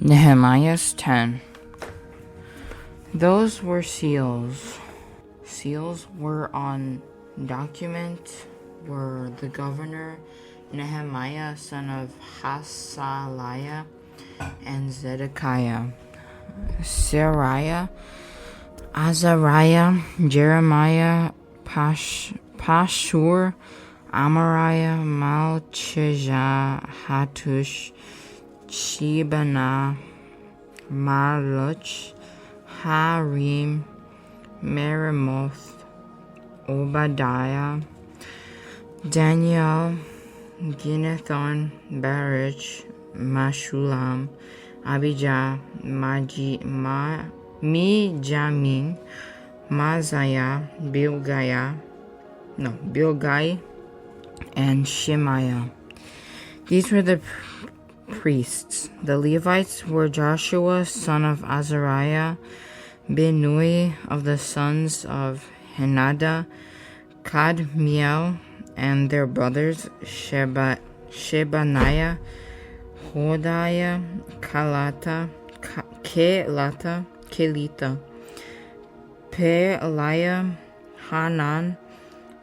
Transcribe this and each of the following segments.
Nehemiah 10. Those were seals. Seals were on document were the governor Nehemiah son of Hasaliah and Zedekiah, Sariah, Azariah, Jeremiah, Pashur, Amariah, Malchijah, Hattush, Shebaniah, Maluch, Harim, Meremoth, Obadiah, Daniel, Ginnethon, Baruch, Meshulam, Abijah, Mijamin, Maziah, Bilgai, and Shemaiah. These were the priests. The Levites were Joshua son of Azariah, Binnui of the sons of Henada, Kadmiel, and their brothers Shebaniah, Hodiah, Kelita, Pealiah, Hanan,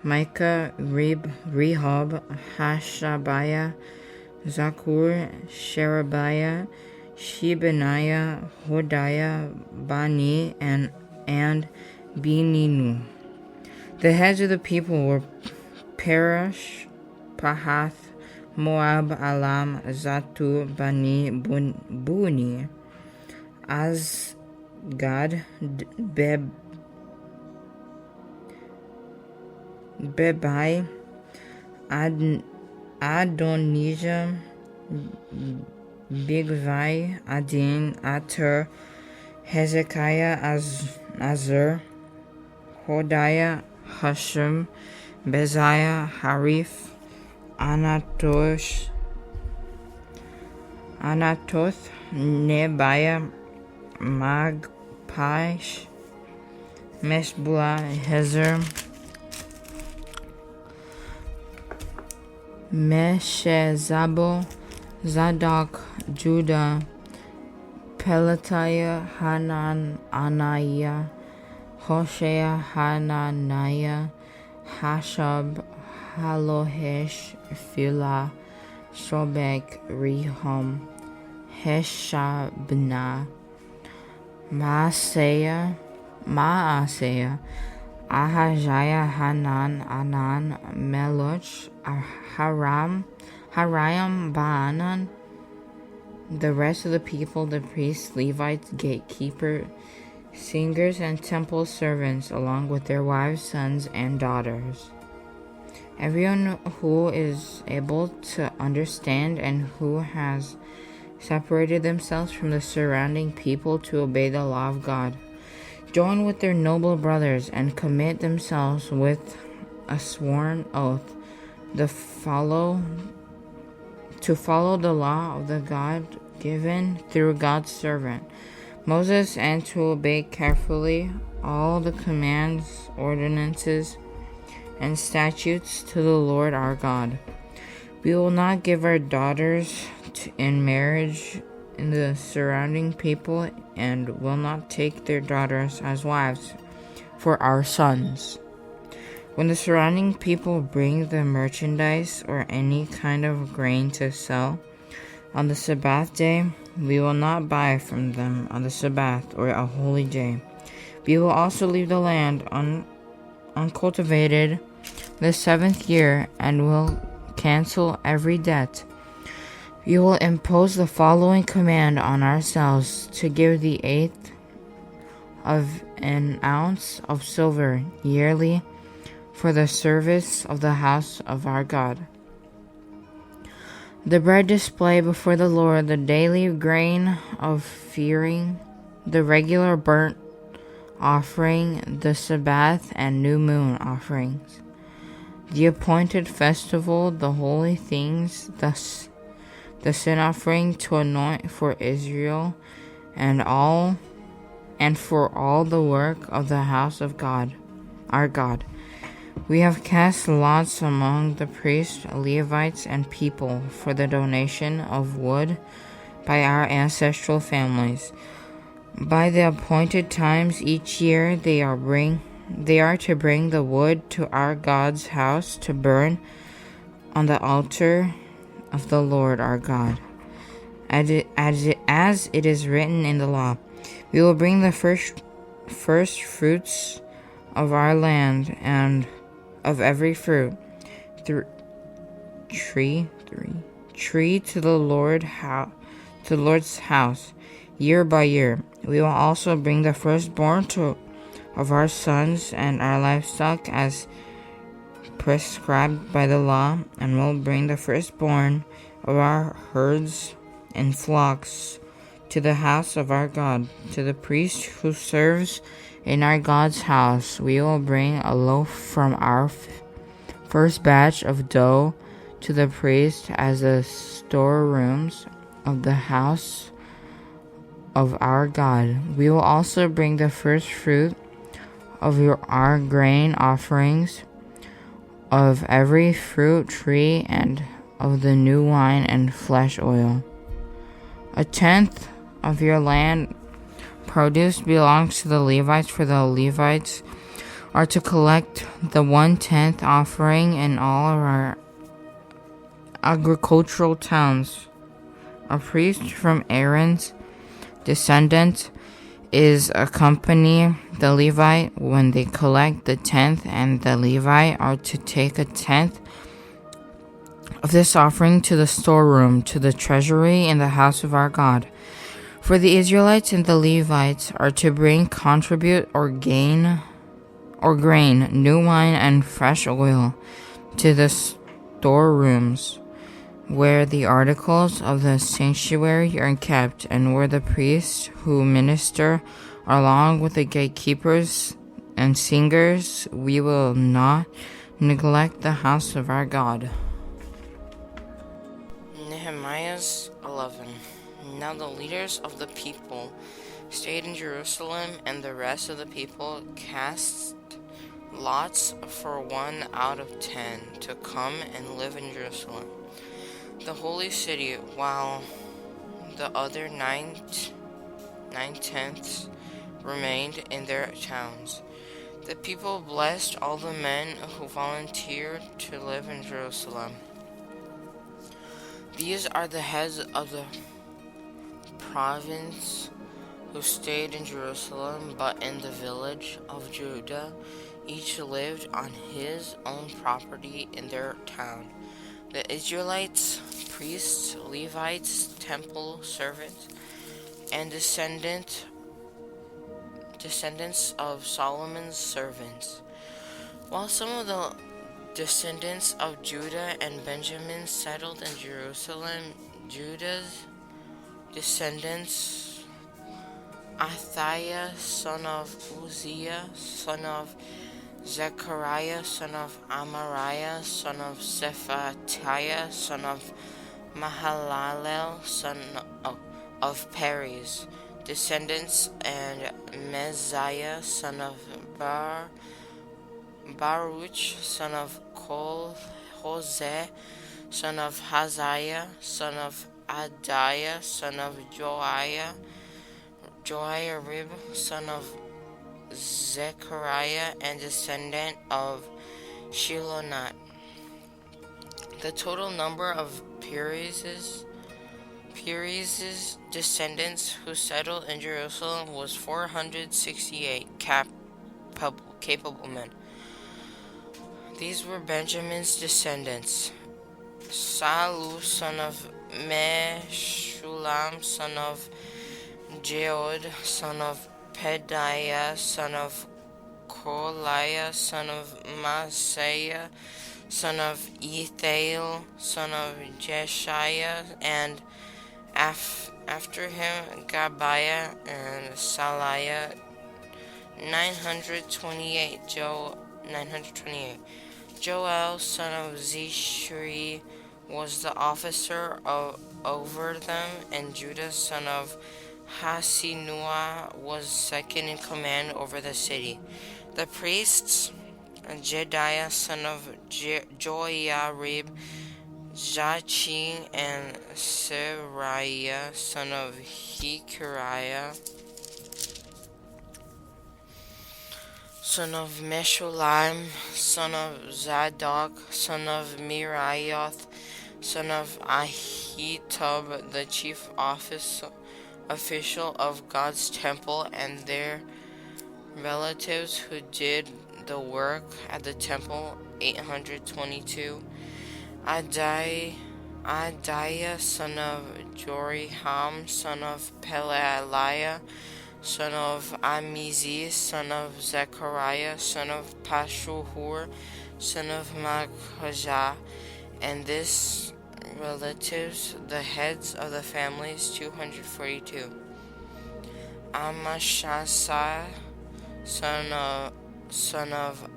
Micah, Rehob, Hashabiah, Zakur, Sherebiah, Shebaniah, Hodiah, Bani, and Beninu. The heads of the people were Parash, Pahath, Moab, Alam, Zatu, Bani, Buni, Azgad, Bebai, Adonijah, Bigvai, Adin, Ater, Hezekiah, Azur, Hodiah, Hashem, Beziah, Harif, Anatoth, Nebiah, Magpish, Meshbula, Hezer, Meshezabel, Zadok, Judah, Pelatiah, Hanan, Anaiah, Hoshea, Hananiah, Hashab, Halohesh, Philah, Shobek, Rehum, Heshabnah, Maaseiah, Ahaziah, Hanan, Anan, Meluch, Hariam, Baanan. The rest of the people, the priests, Levites, gatekeepers, singers, and temple servants, along with their wives, sons, and daughters. Everyone who is able to understand and who has separated themselves from the surrounding people to obey the law of God, join with their noble brothers and commit themselves with a sworn oath to follow the law of the God given through God's servant Moses, and to obey carefully all the commands, ordinances, and statutes to the Lord our God. We will not give our daughters in marriage in the surrounding people, and will not take their daughters as wives for our sons. When the surrounding people bring the merchandise or any kind of grain to sell on the Sabbath day, we will not buy from them on the Sabbath or a holy day. We will also leave the land uncultivated the 7th year, and will cancel every debt. We will impose the following command on ourselves: to give the 1/8 of an ounce of silver yearly for the service of the house of our God. The bread display before the Lord, the daily grain of fearing, the regular burnt offering, the Sabbath and new moon offerings, the appointed festival, the holy things, the sin offering to anoint for Israel, and for all the work of the house of God, our God. We have cast lots among the priests, Levites, and people for the donation of wood by our ancestral families. By the appointed times each year they are to bring the wood to our God's house to burn on the altar of the Lord our God. As it is written in the law, we will bring the first fruits of our land and of every fruit tree to the Lord's house year by year. We will also bring the firstborn of our sons and our livestock as prescribed by the law, and will bring the firstborn of our herds and flocks to the house of our God. To the priest who serves in our God's house, we will bring a loaf from our first batch of dough to the priest as the storerooms of the house of our God. We will also bring the first fruit of our grain offerings, of every fruit tree, and of the new wine and fresh oil. 1/10 of your land produce belongs to the Levites, for the Levites are to collect the 1/10 offering in all of our agricultural towns. A priest from Aaron's descendants is accompany the Levite when they collect the 10th, and the Levite are to take 1/10 of this offering to the storeroom, to the treasury in the house of our God. For the Israelites and the Levites are to contribute or grain, new wine, and fresh oil to the storerooms, where the articles of the sanctuary are kept, and where the priests who minister along with the gatekeepers and singers. We will not neglect the house of our God. Nehemiah 11. Now the leaders of the people stayed in Jerusalem, and the rest of the people cast lots for 1 out of 10 to come and live in Jerusalem, the holy city, while the other 9/10 remained in their towns. The people blessed all the men who volunteered to live in Jerusalem. These are the heads of the province who stayed in Jerusalem, but in the village of Judah. Each lived on his own property in their town. The Israelites, priests, Levites, temple servants, and descendants of Solomon's servants. While some of the descendants of Judah and Benjamin settled in Jerusalem, Judah's descendants, Athaiah, son of Uzziah, son of Zechariah, son of Amariah, son of Shephatiah, son of Mahalalel, son of Perez, descendants, and Messiah, son of Baruch, son of Hoseh, son of Haziah, son of Adiah, son of Joiarib, son of Zechariah, and descendant of Shilonat. The total number of Perez's descendants who settled in Jerusalem was 468 capable men. These were Benjamin's descendants: Salu, son of Meshulam, son of Jeod, son of Pedaiah, son of Koliah, son of Maaseiah, son of Ethael, son of Jeshiah, and after him Gabiah and Saliah, 928. Joel, son of Zishri, was the officer over them, and Judah, son of Hasinua, was second in command over the city. The priests, Jediah, son of Joiarib, Jachin, and Seraiah, son of Hekariah, son of Meshullam, son of Zadok, son of Meraioth, son of Ahitub, the chief official of God's temple, and their relatives who did the work at the temple, 822. Adaiah, son of Joriham, son of Pelaliah, son of Amizi, son of Zechariah, son of Pashuhur, son of Makhajah, and this relatives, the heads of the families, 242. Amashasai, son of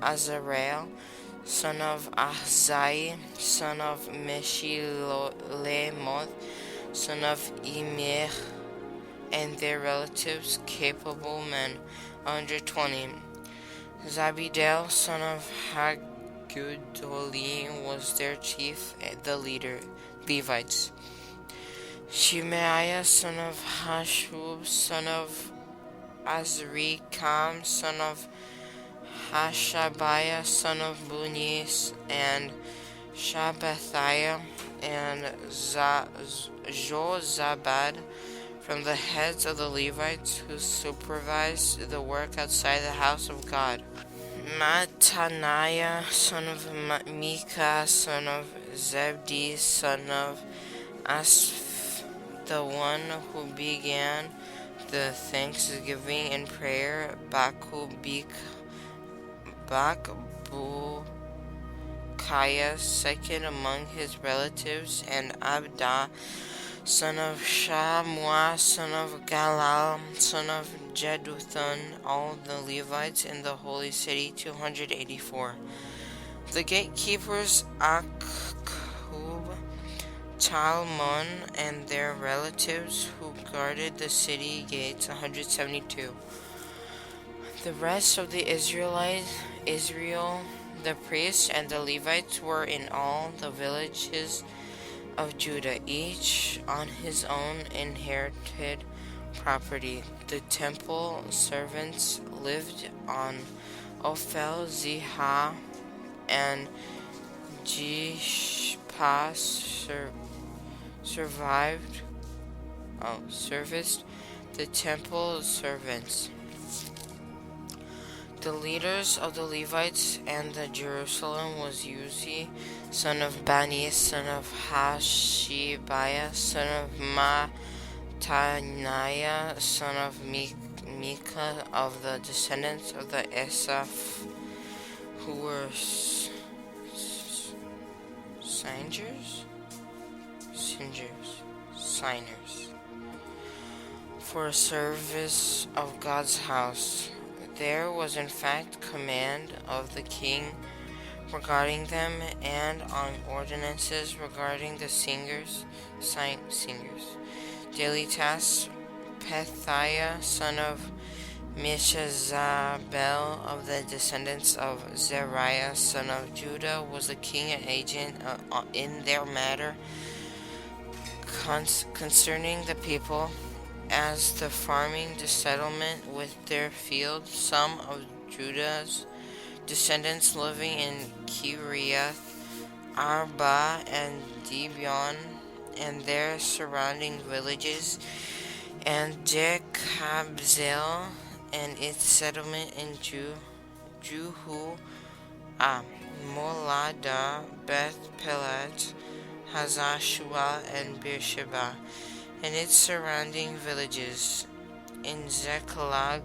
Azarel, son of Ahzai, son of Meshilemoth, son of Immer, and their relatives, capable men, 120. Zabidel, son of Hagudoli, was their chief, the leader, Levites. Shemaiah, son of Hashub, son of Azrikam, son of Hashabiah, son of Bunis, and Shabbathiah, and Jozabad, from the heads of the Levites who supervised the work outside the house of God. Mattaniah, son of Micah, son of Zebdi, son of Asaph, the one who began the thanksgiving and prayer, Bakbukiah, second among his relatives, and Abda, son of Shammua, son of Galal, son of Jeduthun, all the Levites in the holy city, 284. The gatekeepers, Akkub, Talmon, and their relatives who guarded the city gates, 172. The rest of the Israel, the priests and the Levites, were in all the villages of Judah, each on his own inherited property. The temple servants lived on Ophel, Zihah, and Jishpa, serviced the temple servants. The leaders of the Levites and the Jerusalem was Uzzi, son of Bani, son of Hashabiah, son of Mattaniah, son of Micah, of the descendants of the Asaph, who were signers, for service of God's house. There was in fact command of the king regarding them, and on ordinances regarding the singers. Daily tasks. Pethiah, son of Meshezabel, of the descendants of Zeriah, son of Judah, was the king and agent in their matter concerning the people, as the farming, the settlement with their fields. Some of Judah's descendants living in Kiriath Arba and Gibeon and their surrounding villages, and Jekabzeel and its settlement in Juhu, Molada, Beth Pelet, Hazashua, and Beersheba, and its surrounding villages, in Ziklag,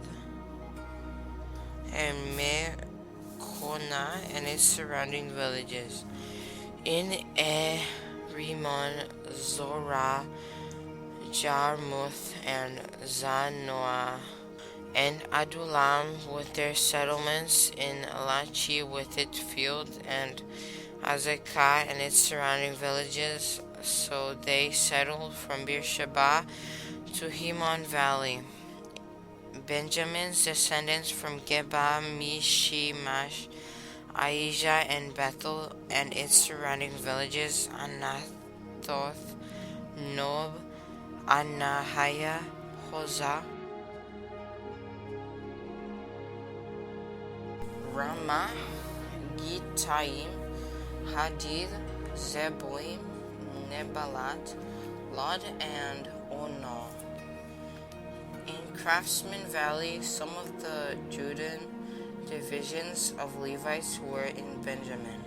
and Mekona, and its surrounding villages, in Rimon, Zorah, Jarmuth, and Zanoah, and Adullam with their settlements, in Lachi with its field, and Azekah and its surrounding villages. So they settled from Beersheba to Hemon Valley. Benjamin's descendants from Geba, Mishimash, Aijah and Bethel and its surrounding villages, Anathoth, Nob, Anahiah, Hosah, Ramah, Gittaim, Hadid, Zeboim, Nebalat, Lod, and Ono. In Craftsman Valley, some of the Judean divisions of Levites were in Benjamin.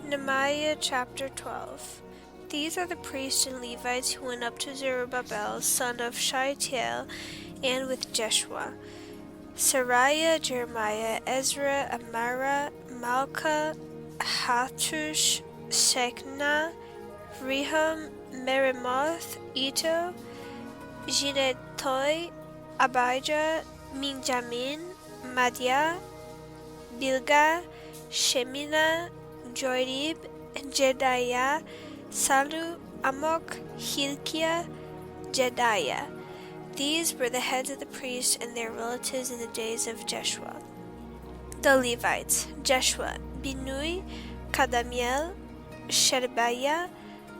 Nehemiah chapter 12. These are the priests and Levites who went up to Zerubbabel, son of Shealtiel, and with Jeshua, Seraiah, Jeremiah, Ezra, Amara, Malcha, Hattush, Shekna, Rehum, Meremoth, Ito, Ginetoi, Abijah, Minjamin, Madiah, Bilgah, Shemina, Joarib, Jedaiah, Salu, Amok, Hilkiah, Jedaiah. These were the heads of the priests and their relatives in the days of Jeshua. The Levites: Jeshua, Binui, Kadamiel, Sherebiah,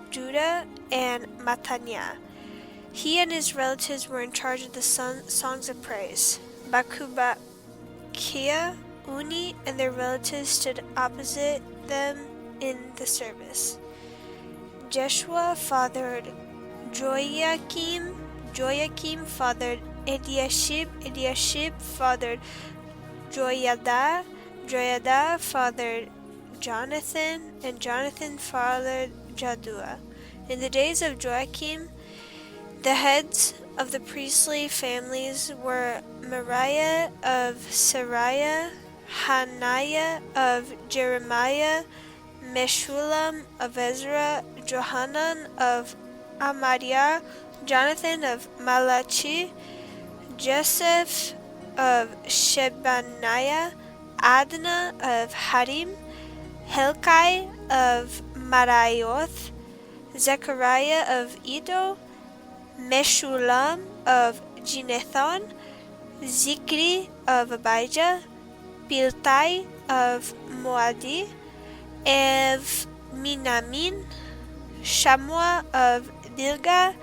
Judah, and Mattaniah. He and his relatives were in charge of the songs of praise. Bakubakiah, Uni, and their relatives stood opposite them in the service. Jeshua fathered Joiakim, Joiakim fathered Eliashib, Eliashib fathered Joiada, Joiada fathered Jonathan, and Jonathan fathered Jaddua. In the days of Joachim, the heads of the priestly families were Moriah of Seraiah, Hananiah of Jeremiah, Meshullam of Ezra, Johanan of Amariah, Jonathan of Malachi, Joseph of Shebaniah, Adnah of Harim, Helkai of Maraioth, Zechariah of Iddo, Meshullam of Ginethon, Zikri of Abijah, Piltai of Moadi, Ev Minamin, Shammua of Bilgah,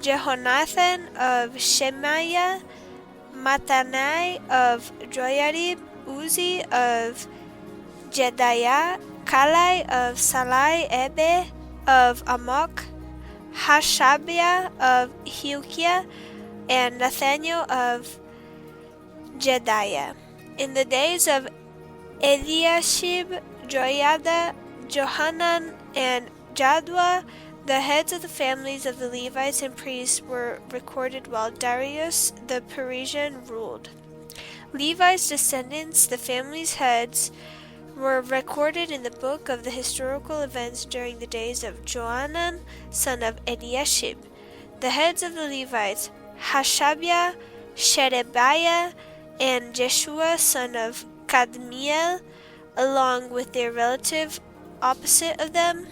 Jehonathan of Shemaiah, Mattanai of Joiarib, Uzi of Jedaiah, Kalai of Salai, Ebe of Amok, Hashabiah of Hilkiah, and Nathaniel of Jedaiah. In the days of Eliashib, Joiada, Johanan, and Jaddua, the heads of the families of the Levites and priests were recorded while Darius the Persian ruled. Levi's descendants, the families' heads, were recorded in the book of the historical events during the days of Johanan, son of Eliashib. The heads of the Levites: Hashabiah, Sherebiah, and Jeshua, son of Kadmiel, along with their relative opposite of them,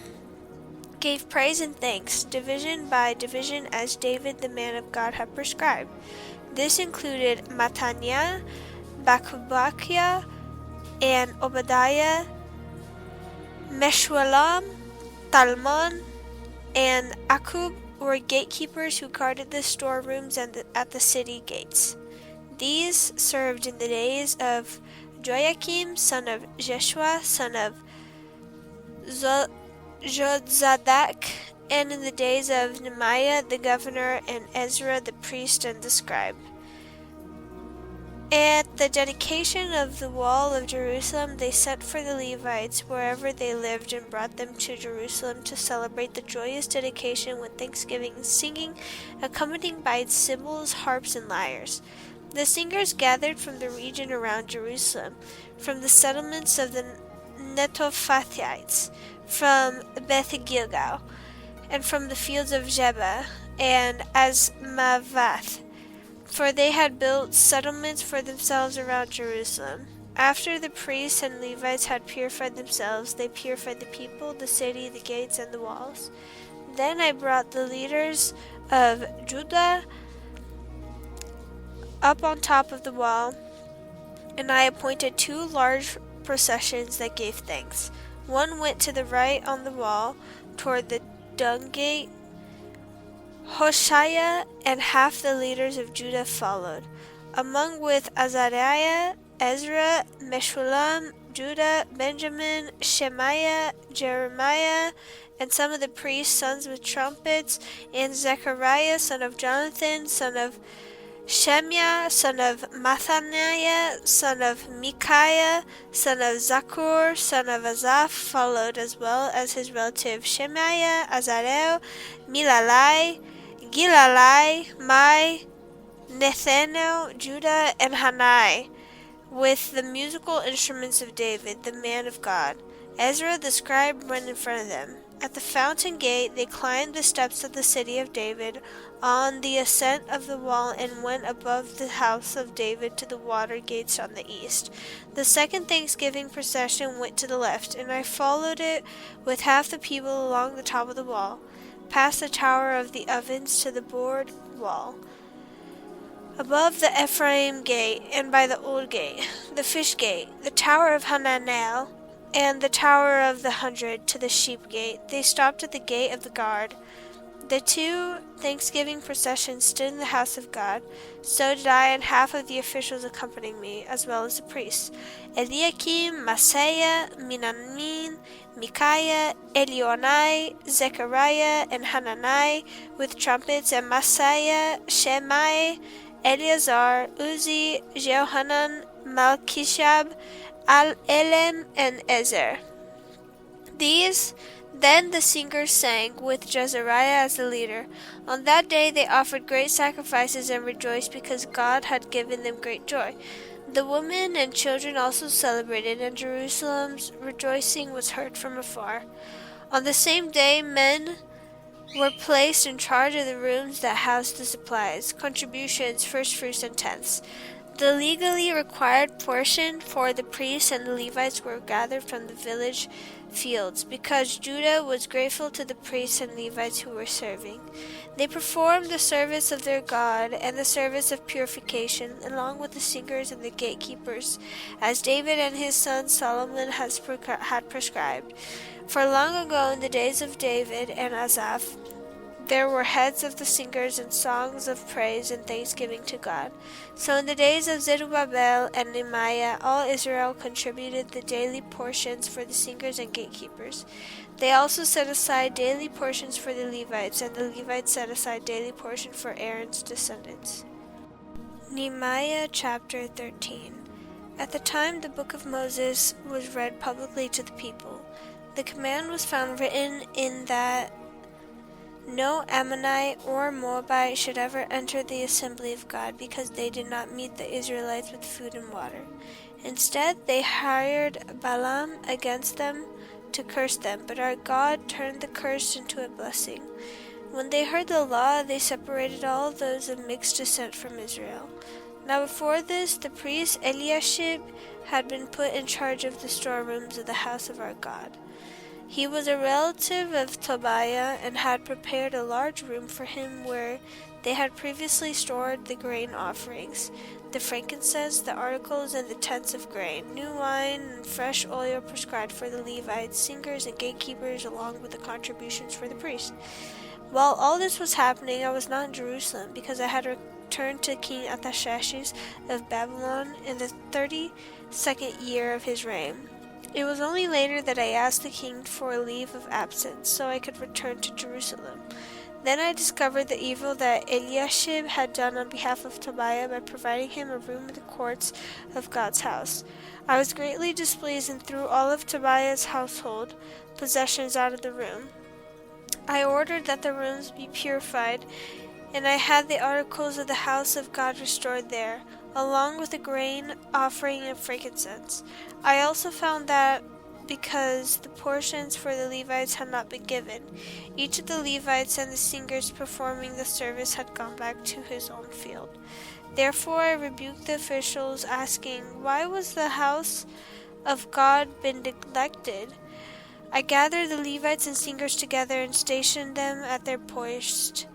gave praise and thanks, division by division, as David the man of God had prescribed. This included Mattaniah, Bakubakiah, and Obadiah, Meshullam, Talmon, and Akub were gatekeepers who guarded the storerooms at the city gates. These served in the days of Joachim, son of Jeshua, son of Jozadak, and in the days of Nehemiah the governor, and Ezra the priest and the scribe. At the dedication of the wall of Jerusalem, they sent for the Levites wherever they lived and brought them to Jerusalem to celebrate the joyous dedication with thanksgiving and singing, accompanied by cymbals, harps, and lyres. The singers gathered from the region around Jerusalem, from the settlements of the Netophathites, from Beth Gilgal, and from the fields of Jeba and Asmavath, for they had built settlements for themselves around Jerusalem. After the priests and Levites had purified themselves, they purified the people, the city, the gates, and the walls. Then I brought the leaders of Judah up on top of the wall, and I appointed 2 large processions that gave thanks. One went to the right on the wall, toward the dung gate. Hoshea and half the leaders of Judah followed, among with Azariah, Ezra, Meshullam, Judah, Benjamin, Shemaiah, Jeremiah, and some of the priests, sons with trumpets, and Zechariah, son of Jonathan, son of Shemaiah, son of Mathaniah, son of Micaiah, son of Zakur, son of Asaph, followed, as well as his relative Shemaiah, Azarel, Milalai, Gilalai, Mai, Nethanel, Judah, and Hanai, with the musical instruments of David, the man of God. Ezra the scribe went in front of them. At the fountain gate they climbed the steps of the city of David on the ascent of the wall and went above the house of David to the water gates on the east. The second Thanksgiving procession went to the left, and I followed it with half the people along the top of the wall, past the tower of the ovens to the board wall, above the Ephraim gate, and by the old gate, the fish gate, the tower of Hananel, and the tower of the 100 to the sheep gate. They stopped at the gate of the guard. The two Thanksgiving processions stood in the house of God. So did I, and half of the officials accompanying me, as well as the priests: Eliakim, Maaseiah, Minamin, Micaiah, Elionai, Zechariah, and Hanani, with trumpets, and Maaseiah, Shemai, Eleazar, Uzi, Jehohanan, Malchishab, Al-Elem, and Ezer. Then the singers sang, with Jezariah as the leader. On that day they offered great sacrifices and rejoiced because God had given them great joy. The women and children also celebrated, and Jerusalem's rejoicing was heard from afar. On the same day men were placed in charge of the rooms that housed the supplies, contributions, first fruits, and tenths. The legally required portion for the priests and the Levites were gathered from the village fields, because Judah was grateful to the priests and Levites who were serving. They performed the service of their God and the service of purification, along with the singers and the gatekeepers, as David and his son Solomon had prescribed. For long ago, in the days of David and Asaph, there were heads of the singers and songs of praise and thanksgiving to God. So in the days of Zerubbabel and Nehemiah, all Israel contributed the daily portions for the singers and gatekeepers. They also set aside daily portions for the Levites, and the Levites set aside daily portion for Aaron's descendants. Nehemiah chapter 13. At the time the book of Moses was read publicly to the people, the command was found written in that no Ammonite or Moabite should ever enter the assembly of God, because they did not meet the Israelites with food and water. Instead, they hired Balaam against them to curse them, but our God turned the curse into a blessing. When they heard the law, they separated all those of mixed descent from Israel. Now before this, the priest Eliashib had been put in charge of the storerooms of the house of our God. He was a relative of Tobiah and had prepared a large room for him where they had previously stored the grain offerings, the frankincense, the articles, and the tents of grain, new wine, and fresh oil prescribed for the Levites, singers, and gatekeepers, along with the contributions for the priests. While all this was happening, I was not in Jerusalem, because I had returned to King Artaxerxes of Babylon in the 32nd year of his reign. It was only later that I asked the king for a leave of absence, so I could return to Jerusalem. Then I discovered the evil that Eliashib had done on behalf of Tobiah by providing him a room in the courts of God's house. I was greatly displeased and threw all of Tobiah's household possessions out of the room. I ordered that the rooms be purified, and I had the articles of the house of God restored there, along with the grain offering and frankincense. I also found that because the portions for the Levites had not been given, each of the Levites and the singers performing the service had gone back to his own field. Therefore I rebuked the officials, asking, "Why was the house of God been neglected?" I gathered the Levites and singers together and stationed them at their post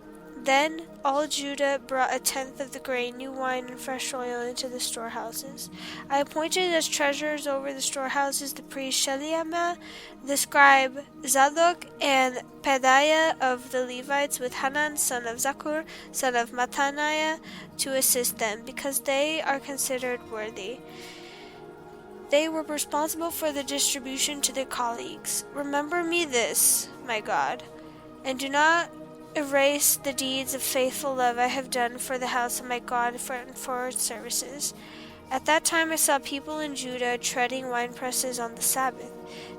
Then all Judah brought a tenth of the grain, new wine, and fresh oil into the storehouses. I appointed as treasurers over the storehouses the priest Sheliamah, the scribe Zadok, and Pedaiah of the Levites, with Hanan son of Zakur, son of Mattaniah, to assist them, because they are considered worthy. They were responsible for the distribution to their colleagues. Remember me this, my God, and do not erase the deeds of faithful love I have done for the house of my God for its services. At that time I saw people in Judah treading winepresses on the Sabbath.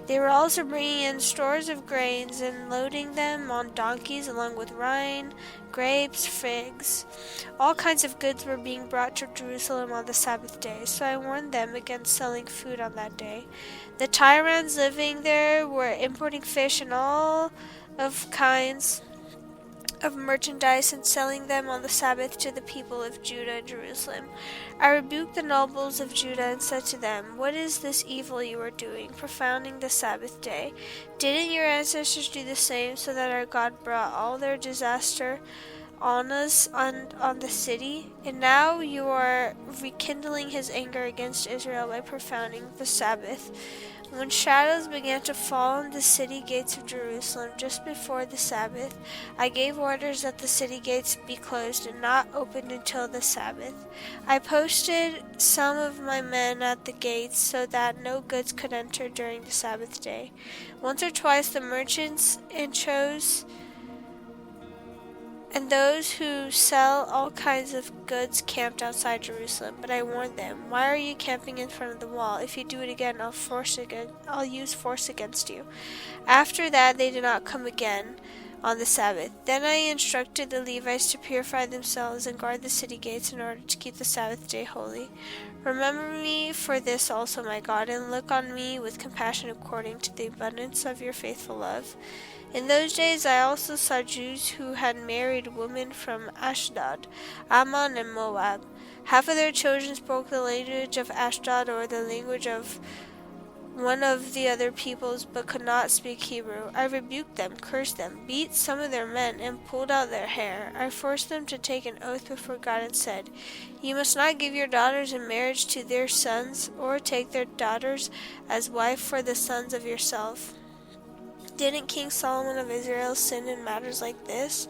They were also bringing in stores of grains and loading them on donkeys along with wine, grapes, figs. All kinds of goods were being brought to Jerusalem on the Sabbath day, so I warned them against selling food on that day. The Tyrians living there were importing fish and all of kinds of merchandise and selling them on the Sabbath to the people of Judah and Jerusalem. I rebuked the nobles of Judah and said to them, "What is this evil you are doing, profaning the Sabbath day? Didn't your ancestors do the same, so that our God brought all their disaster on us and on the city? And now you are rekindling his anger against Israel by profaning the Sabbath." When shadows began to fall on the city gates of Jerusalem just before the Sabbath, I gave orders that the city gates be closed and not opened until the Sabbath. I posted some of my men at the gates so that no goods could enter during the Sabbath day. Once or twice the merchants and those who sell all kinds of goods camped outside Jerusalem, but I warned them, "Why are you camping in front of the wall? If you do it again, I'll use force against you." After that they did not come again on the Sabbath. Then I instructed the Levites to purify themselves and guard the city gates in order to keep the Sabbath day holy. Remember me for this also, my God, and look on me with compassion according to the abundance of your faithful love. In those days I also saw Jews who had married women from Ashdod, Ammon, and Moab. Half of their children spoke the language of Ashdod or the language of one of the other peoples, but could not speak Hebrew. I rebuked them, cursed them, beat some of their men, and pulled out their hair. I forced them to take an oath before God and said, "You must not give your daughters in marriage to their sons, or take their daughters as wife for the sons of yourself." Didn't King Solomon of Israel sin in matters like this?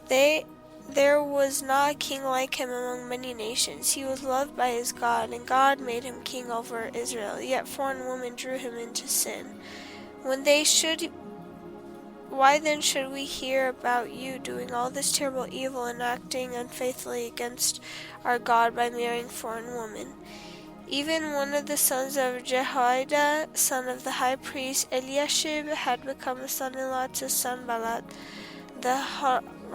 There was not a king like him among many nations. He was loved by his God, and God made him king over Israel. Yet foreign women drew him into sin. Why then should we hear about you doing all this terrible evil and acting unfaithfully against our God by marrying foreign women? Even one of the sons of Jehoiada, son of the high priest Eliashib, had become a son-in-law to Sanballat the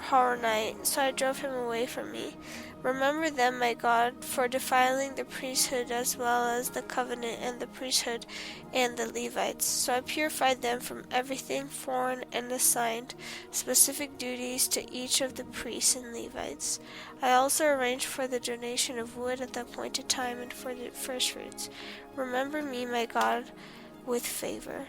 Horonite, so I drove him away from me. Remember them, my God, for defiling the priesthood as well as the covenant and the priesthood and the Levites. So I purified them from everything foreign and assigned specific duties to each of the priests and Levites. I also arranged for the donation of wood at the appointed time and for the first fruits. Remember me, my God, with favor.